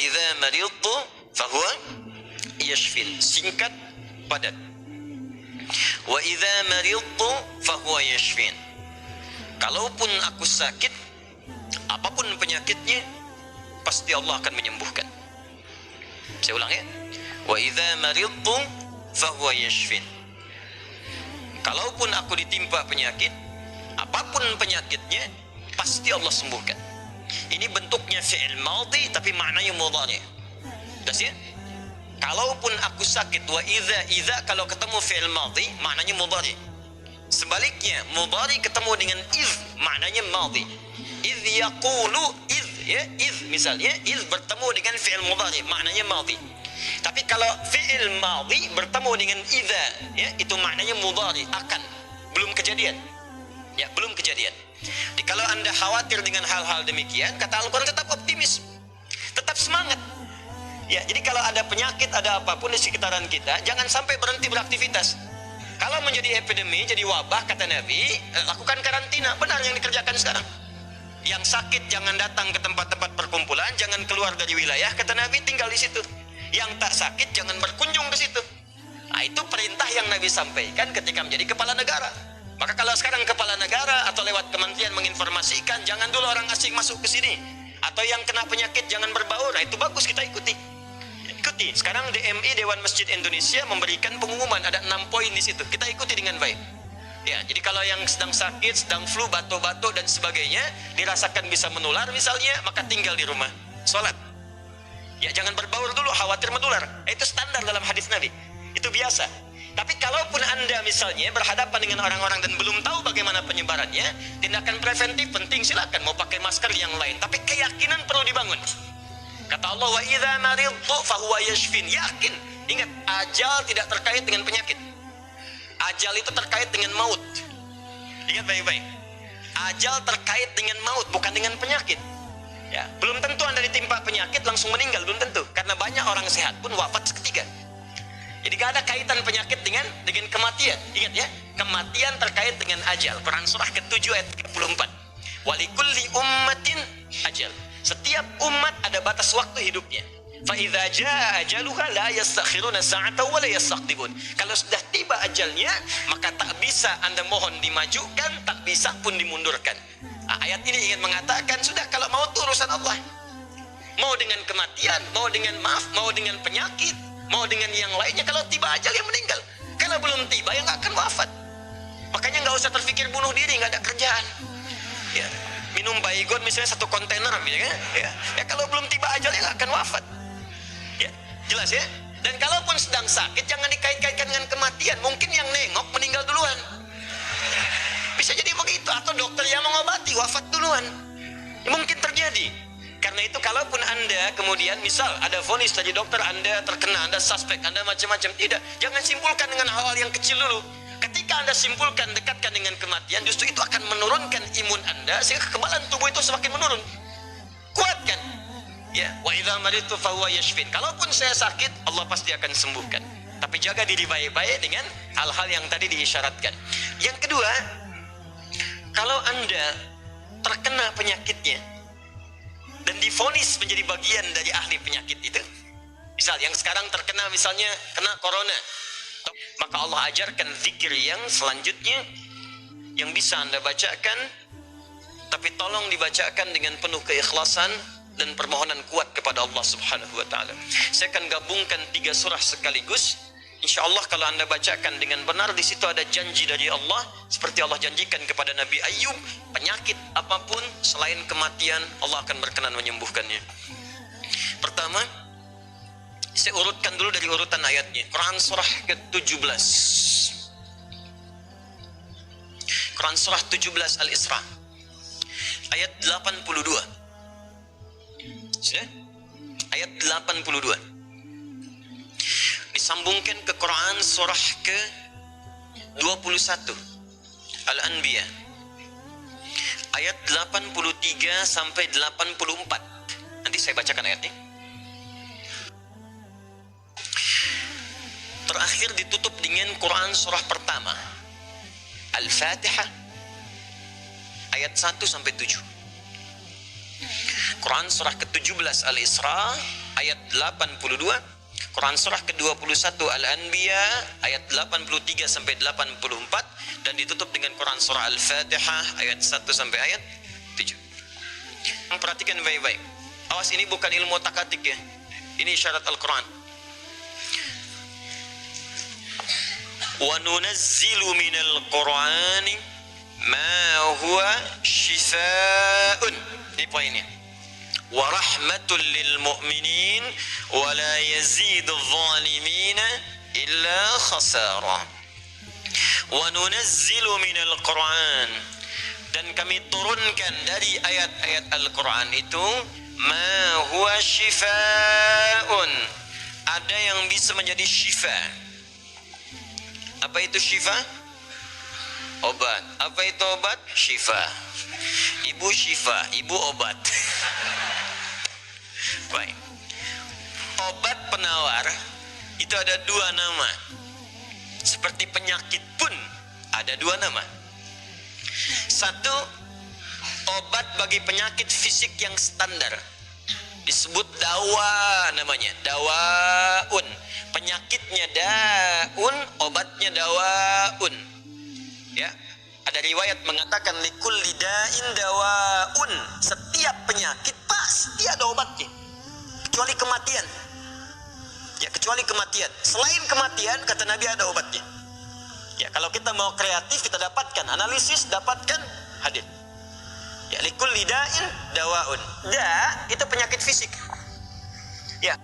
idza maridtu fahuwa yashfin. Singkat, padat. Wa idza maridtu fahuwa yashfin. Kalaupun aku sakit, apapun penyakitnya, pasti Allah akan menyembuhkan. Saya ulang ya. Wa idza maridtu fahuwa yashfin. Kalaupun aku ditimpa penyakit, apapun penyakitnya, pasti Allah sembuhkan. Ini bentuknya fi'il madhi tapi maknanya mudhari. Jelas ya? Kalaupun aku sakit, wa idza kalau ketemu fi'il madhi maknanya mudhari. Sebaliknya, mudhari ketemu dengan iz maknanya madhi. Iz yaqulu iz, ya, iz misalnya iz bertemu dengan fi'il mudhari maknanya madhi. Tapi kalau fi'il madhi bertemu dengan idza, ya, itu maknanya mudhari, akan, belum kejadian. Ya, belum kejadian. Jadi kalau Anda khawatir dengan hal-hal demikian, kata Al-Qur'an, tetap optimis. Tetap semangat. Ya, jadi kalau ada penyakit, ada apapun di sekitaran kita, jangan sampai berhenti beraktivitas. Kalau menjadi epidemi, jadi wabah, kata Nabi, lakukan karantina. Benar yang dikerjakan sekarang. Yang sakit jangan datang ke tempat-tempat perkumpulan, jangan keluar dari wilayah, kata Nabi, tinggal di situ. Yang tak sakit jangan berkunjung ke situ. Nah, itu perintah yang Nabi sampaikan ketika menjadi kepala negara. Maka kalau sekarang kepala negara atau lewat kementerian menginformasikan, jangan dulu orang asing masuk ke sini. Atau yang kena penyakit jangan berbaur. Nah, itu bagus, kita ikuti. Ikuti. Sekarang DMI, Dewan Masjid Indonesia, memberikan pengumuman, ada 6 poin di situ. Kita ikuti dengan baik. Ya, jadi kalau yang sedang sakit, sedang flu, batuk-batuk dan sebagainya, dirasakan bisa menular misalnya, maka tinggal di rumah. Sholat. Ya, jangan berbaur dulu, khawatir menular. Itu standar dalam hadis Nabi. Itu biasa. Tapi kalaupun Anda misalnya berhadapan dengan orang-orang dan belum tahu bagaimana penyebarannya, tindakan preventif penting, silakan mau pakai masker yang lain. Tapi keyakinan perlu dibangun. Kata Allah, wa idza maridtu fahuwa yashfin. Yakin. Ingat, ajal tidak terkait dengan penyakit. Ajal itu terkait dengan maut. Ingat baik-baik. Ajal terkait dengan maut, bukan dengan penyakit. Ya, belum tentu Anda ditimpa penyakit langsung meninggal, belum tentu. Karena banyak orang sehat pun wafat seketika. Jadi gak ada kaitan penyakit dengan kematian. Ingat ya, kematian terkait dengan ajal. Quran surah ke-7 ayat 34. Walikulli ummatin ajal. Setiap umat ada batas waktu hidupnya. Fa idza jaa ajaluha la yastakhiruna sa'atan wa la yastaqdimun. Kalau sudah tiba ajalnya, maka tak bisa Anda mohon dimajukan, tak bisa pun dimundurkan. Nah, ayat ini ingin mengatakan, sudah, kalau mau itu urusan Allah. Mau dengan kematian, mau dengan maaf, mau dengan penyakit, mau dengan yang lainnya, kalau tiba ajal yang meninggal. Kalau belum tiba, ya nggak akan wafat. Makanya nggak usah terpikir bunuh diri, nggak ada kerjaan. Ya, minum baygon misalnya 1 kontainer, ya kalau belum tiba ajal, ya nggak akan wafat. Ya, jelas ya. Dan kalaupun sedang sakit, jangan dikait-kaitkan dengan kematian. Mungkin yang nengok meninggal duluan. Bisa jadi begitu. Atau dokter yang mengobati wafat duluan. Ya, mungkin terjadi. Karena itu kalaupun Anda kemudian misal ada vonis dari dokter, Anda terkena, Anda suspek, Anda macam-macam, tidak. Jangan simpulkan dengan hal-hal yang kecil dulu. Ketika Anda simpulkan, dekatkan dengan kematian, justru itu akan menurunkan imun Anda sehingga kekebalan tubuh itu semakin menurun. Kuatkan. Ya, wa idza maridtu fahuwa yashfin. Kalaupun saya sakit, Allah pasti akan sembuhkan. Tapi jaga diri baik-baik dengan hal-hal yang tadi diisyaratkan. Yang kedua, kalau Anda terkena penyakitnya dan divonis menjadi bagian dari ahli penyakit itu, misal yang sekarang terkena misalnya kena corona, maka Allah ajarkan zikir yang selanjutnya yang bisa Anda bacakan, tapi tolong dibacakan dengan penuh keikhlasan dan permohonan kuat kepada Allah Subhanahu wa taala. Saya akan gabungkan 3 surah sekaligus. Insya Allah kalau Anda bacakan dengan benar, di situ ada janji dari Allah, seperti Allah janjikan kepada Nabi Ayub, penyakit apapun selain kematian, Allah akan berkenan menyembuhkannya. Pertama, saya urutkan dulu dari urutan ayatnya. Quran surah ke-17. Quran surah 17 Al-Isra. Ayat 82. Sudah? Ayat 82. Disambungkan ke Quran surah ke-21 Al-Anbiya. Ayat 83 sampai 84. Nanti saya bacakan ayatnya. Terakhir ditutup dengan Quran surah pertama Al-Fatihah ayat 1 sampai 7. Quran surah ke-17 Al-Isra ayat 82, Quran surah ke-21 Al-Anbiya ayat 83 sampai 84, dan ditutup dengan Quran surah Al-Fatihah ayat 1 sampai ayat 7. Perhatikan baik-baik. Awas, ini bukan ilmu otak-atik ya. Ini syarat Al-Quran. Wa nunazzilu minal Qur'ani ma huwa shifaa'un. Ini poinnya. Wa rahmatul lil mu'minin wa la yazidul zalimina illa khasara. Wa nunazzilu minal Qur'an, dan kami turunkan dari ayat-ayat Al-Quran itu ma huwa shifaa'un, ada yang bisa menjadi syifa. Apa itu syifa? Obat. Apa itu obat? Syifa. Ibu syifa, ibu obat. Baik. Obat penawar itu ada dua nama. Seperti penyakit pun ada dua nama. Satu, obat bagi penyakit fisik yang standar, disebut dawa namanya, dawaun. Penyakitnya daun, obatnya dawaun. Ya, ada riwayat mengatakan likulli da'in dawaun. Setiap penyakit pasti ada obatnya, kecuali kematian. Ya, kecuali kematian. Selain kematian, kata Nabi, ada obatnya. Ya, kalau kita mau kreatif, kita dapatkan analisis, dapatkan hadis. Ya, likulli da'in dawaun. Da itu penyakit fisik. Ya.